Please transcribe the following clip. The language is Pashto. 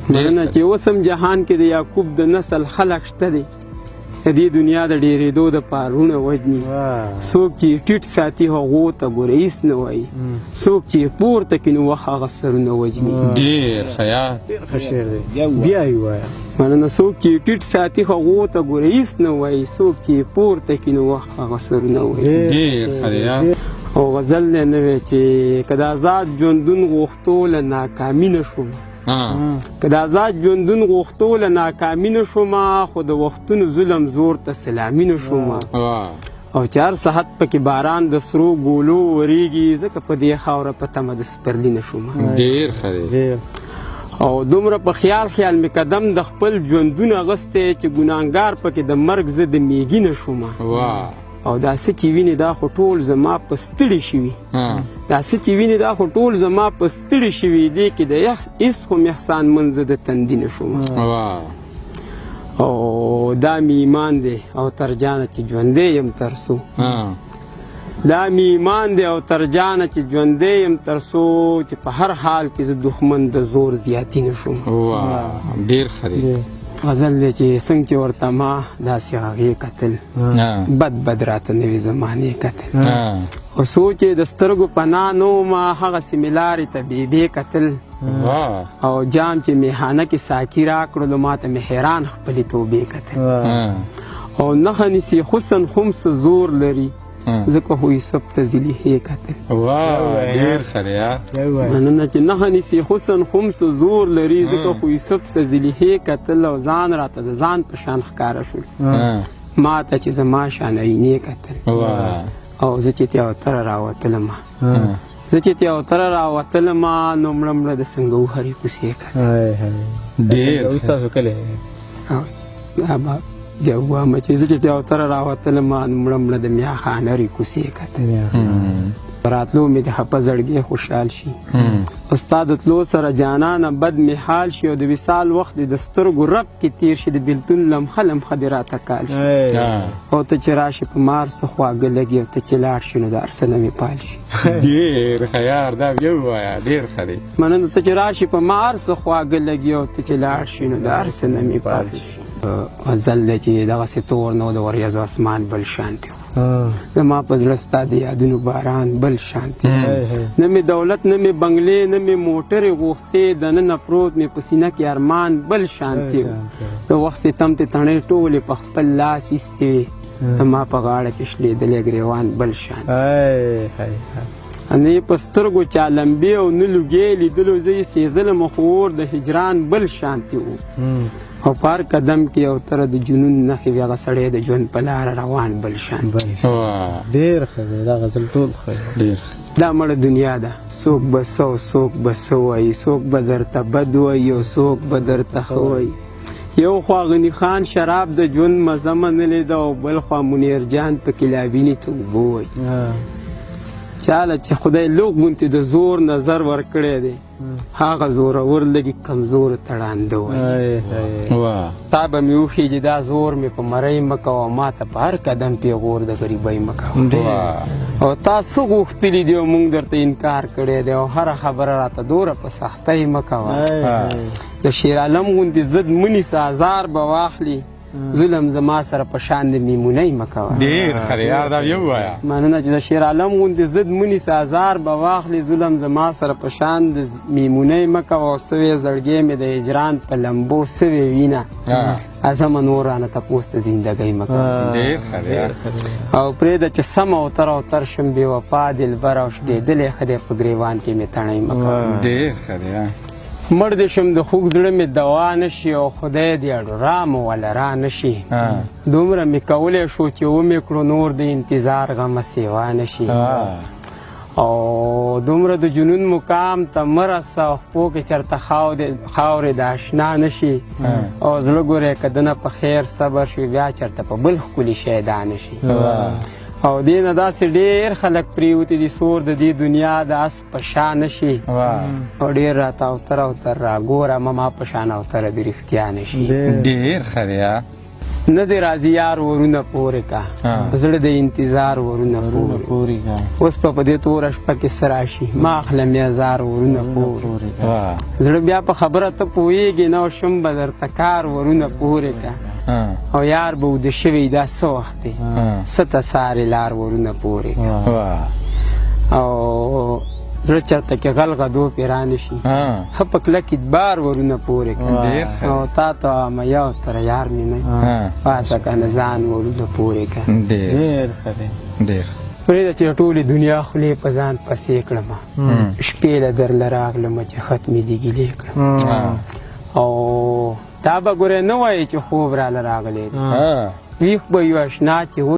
مننه چې اوس هم جهان کې د یعقوب د نسل خلق شته دی د دې دنیا د ډېرېدو دپاره رونه وژني څوک چې ټیټ ساتي هغو ته ګوره هېڅ نه وایي څوک چې پورته کړي نو وخت هغه سرونه وژني ډېر ښه ډېر ښه شعر دی بیا یې ووایه مننه څوک چې ټیټ ساتي هغو ته ګوره هېڅ نه وایي څوک چې پورته کړي نو وخت هغه سرونه وژني ډېر ښه دی او غزل دی نه وی چې که د آزاد ژوندون غوښتو له ناکامي نه شوم که د آزاد ژوندون غوښتو له ناکامي نه شومه خو د وختونو ظلم زور ته سلامي نه شومه او چې هر صحت پکې باران د سرو ګولو وریږي ځکه په دې خاوره په تمه د سپرلي نه شومه ډېر ښه دی او دومره په خیال مې قدم د خپل ژوندون اغستی چې ګناهګار پکې د مرګ زه د میږي نه شومه او دا څه چې وینې دا خو ټول زما په ستړي شوي دا څه چې وینې دا خو ټول زما په ستړي شوي دې کې د هېڅ خو مې احسان من زه د تندي نه شوم او دا مې ایمان دی او تر جانه چې ژوندی یم تر څو دا مې ایمان دی او تر جانه چې ژوندی یم تر څو چې په هر حال کې زه دښمن د زور زیاتي نه شوم ډېر ښه دی غزل دی چې څنګه چې ورته ما داسې هغې کتل بد راته نوې زمانې کتل او سوچ یې د سترګو پناه نه ومه هغسې مې لارې ته بېبې کتل او جام چې میخانه کې ساقي راکړلو ما ته مې حیران خپلې توبې کتل او نښه نیسي حسن خو هم څه زور لري ځکه خو یوسف ته زلیخې کتل ډېر ښه دی مننه چې نښه نیسي حسن خو هم څه زور لري ځکه خو یوسف ته زلیخې کتل او ځان راته د ځان په شان ښکاره شول ما ته چې زما شان عینې کتل او زه چې تیاتره راوتلم نو مړه مړه د سنګوهرې کوڅې کتل ډېر ستاسو کلی دا به بیا ووایم چې زه چې تیاتره راوتلم نو مړه مړه د میاخانرې کوڅې کتل راتلو مې د خپه زړګی خوشحال شي او ستا د تلو سره جانانه بد مې حال شي او د وصال وخت د سترګو رپ کې تیر شي د بېلتون لمخه لمخه دې راته کال شي او ته چې راشي په مار څه خواږه لګي او ته چې لاړ شي نو د هر څه نه مې پال شي ډېر ښه یار دا بیا ووایه ډېر ښه دی مننه ته چې راشي په مار څه خواږه لګي او ته چې لاړ شي نو د هر څه نه مې پال شي غزل دی چې دغسې تور نه و د وریځو اسمان بل شانتي و زما په زړه ستا د یادونو باران بل شانتي نه مې دولت نه مې بنګلې نه مې موټرې غوښتې دننه پروت مې په سینه کې ارمان بل شانتي و د وخت ستم ته تڼۍ ټولې په خپل لاس ایستې وې زما په غاړه کې شلېدلی ګریوان بل شانتي نه یې په سترګو چا لمبې او نه لوګې لیدلو زه یې سېزلم خو اور د هجران بل شانتي و او په هر قدم کې یو تره د جنون نښې وي هغه سړی د ژوند په لاره روان بل شان ډېر ښه دی دا غزل ټول ښه دی دا مړه دنیا ده څوک به څه او څوک به څه وایي څوک به درته بد وایي او څوک به درته ښه وایي یو خوا غني خان شراب د ژوند مزه منلې ده او بل خوا منیر جان پکې لابینې ته اوبه وایي چاله چې خدای لوږ غوندې د زور نظر ورکړی دی هغه زورور لږې کمزور تړانده وایي تا به مې وښیږي دا زور مې په مرۍ مه کوه ما ته په هر قدم پیغور د غریبۍ مه کوه او تا څه غوښتلي دي او موږ درته انکار کړی دی او هره خبره راته دوره په سختۍ مه کوه د شیر عالم غوندې ضد منیسه ازار به واخلي ظلم زما سره په شان د میمونۍ مه کوه ډېر ښه دی یار دا بیا ووایه مننه چې د شیر عالم غوندې ضد منیسه ازار به واخلي ظلم زما سره په شان د میمونۍ مه کوه او سوې زړګی مې د هجران په لمبو سوې وینه ازمه نور رانه تپوس ته زندګۍ مه کوه ډېر ښه دی او پرېږده چې سم اوتر شم بې وفا دلبر او شلېدلی ښه دی په ګریوان کې مې تڼۍ مه کوه ډېر ښه دی مړ دې شم د خوږ زړه مې دوا نه شي او خدای دې اډورام وله را نه شي دومره مې کولی شو چې ومې کړو نور د انتظار غمه سیوا نه شي او دومره د جنون مقام ته مه رسه او خپو کې چېرته خاورې د اشنا نه شي او زړه ګورې که دنه په خیر صبر شي بیا چېرته په بل ښکلي شی دا نه شي او دې نه داسې ډېر خلک پرېوتي دي سور د دې دنیا د اس په شا نه شي او ډېر راته اوتر راګوره مه ما په شان اوتره د رښتیا نه شي ډېر ښه دی نه دې راځي یار ورونه پورې کا زړه د انتظار ورونه پورې پوری کا اوس په دې توره شپه کې څه راشي ما اخلم یې هزار ورونه پورې زړه بیا په خبره ته پوهېږي نه شم به درته کار ورونه پورې کا او یار به اوده شوی دا څه وخت دی څه ته سارې لار ورونه پورې کا او زړه چېرته کې غل غدو پې رانشي ښه په کلک ادبار ورونه پورې کا او تا ته وایم یو تر یار مې نه پاسه که نه ځان ورونه پورې کا ډېر ښه دی پرېږده چې ټولې دنیا خولې په ځان پسې کړمه شپې له درله راغلمه چې ختمې دې ګیلې کړم او تا به ګورې نه وایې چې خوب راله راغلی دی ویښ به یو اشنا چې